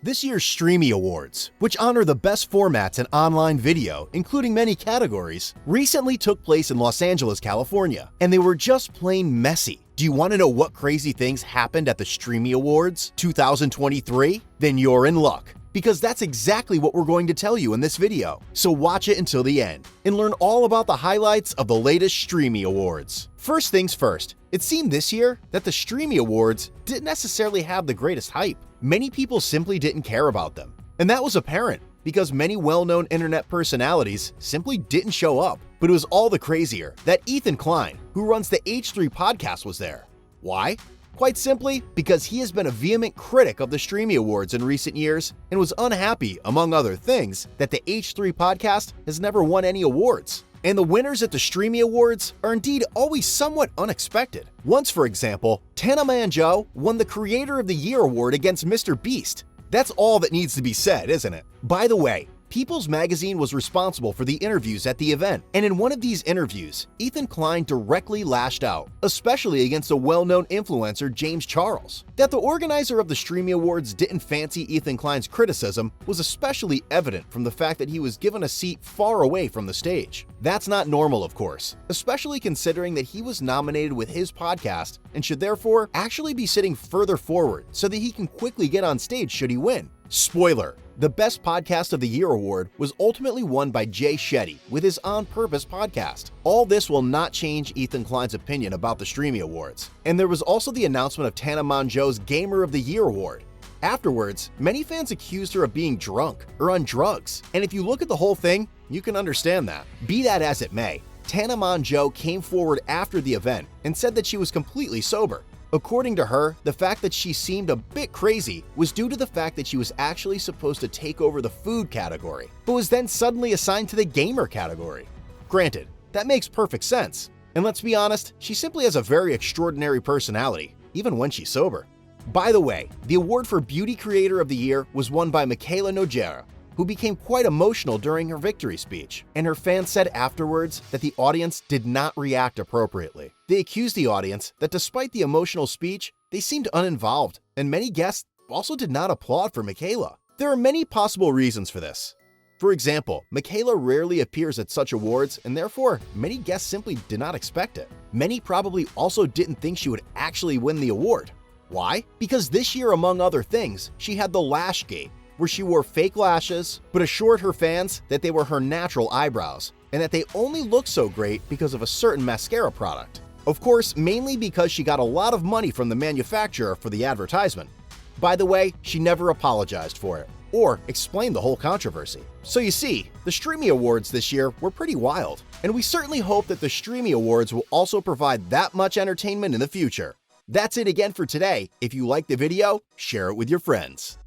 This year's Streamy Awards, which honor the best formats in online video, including many categories, recently took place in Los Angeles, California, and they were just plain messy. Do you want to know what crazy things happened at the Streamy Awards 2023? Then you're in luck, because that's exactly what we're going to tell you in this video. So watch it until the end and learn all about the highlights of the latest Streamy Awards. First things first, it seemed this year that the Streamy Awards didn't necessarily have the greatest hype. Many people simply didn't care about them, and that was apparent because many well-known internet personalities simply didn't show up. But it was all the crazier that Ethan Klein, who runs the H3 podcast, was there. Why? Quite simply because he has been a vehement critic of the Streamy Awards in recent years and was unhappy, among other things, that the H3 podcast has never won any awards. And the winners at the Streamy Awards are indeed always somewhat unexpected. Once, for example, Tana Mongeau won the Creator of the Year award against Mr. Beast. That's all that needs to be said, isn't it? By the way, People's Magazine was responsible for the interviews at the event, and in one of these interviews, Ethan Klein directly lashed out, especially against a well-known influencer, James Charles. That the organizer of the Streamy Awards didn't fancy Ethan Klein's criticism was especially evident from the fact that he was given a seat far away from the stage. That's not normal, of course, especially considering that he was nominated with his podcast and should therefore actually be sitting further forward so that he can quickly get on stage should he win. Spoiler: the Best Podcast of the Year award was ultimately won by Jay Shetty with his On Purpose podcast. All this will not change Ethan Klein's opinion about the Streamy Awards. And there was also the announcement of Tana Mongeau's Gamer of the Year award. Afterwards, many fans accused her of being drunk or on drugs. And if you look at the whole thing, you can understand that. Be that as it may, Tana Mongeau came forward after the event and said that she was completely sober. According to her, the fact that she seemed a bit crazy was due to the fact that she was actually supposed to take over the food category, but was then suddenly assigned to the gamer category. Granted, that makes perfect sense. And let's be honest, she simply has a very extraordinary personality, even when she's sober. By the way, the award for Beauty Creator of the Year was won by Michaela Nogueira, who became quite emotional during her victory speech, and her fans said afterwards that the audience did not react appropriately. They accused the audience that despite the emotional speech, they seemed uninvolved, and many guests also did not applaud for Michaela. There are many possible reasons for this. For example, Michaela rarely appears at such awards, and therefore, many guests simply did not expect it. Many probably also didn't think she would actually win the award. Why? Because this year, among other things, she had the lash gate, where she wore fake lashes, but assured her fans that they were her natural eyebrows, and that they only looked so great because of a certain mascara product. Of course, mainly because she got a lot of money from the manufacturer for the advertisement. By the way, she never apologized for it, or explained the whole controversy. So you see, the Streamy Awards this year were pretty wild, and we certainly hope that the Streamy Awards will also provide that much entertainment in the future. That's it again for today. If you liked the video, share it with your friends.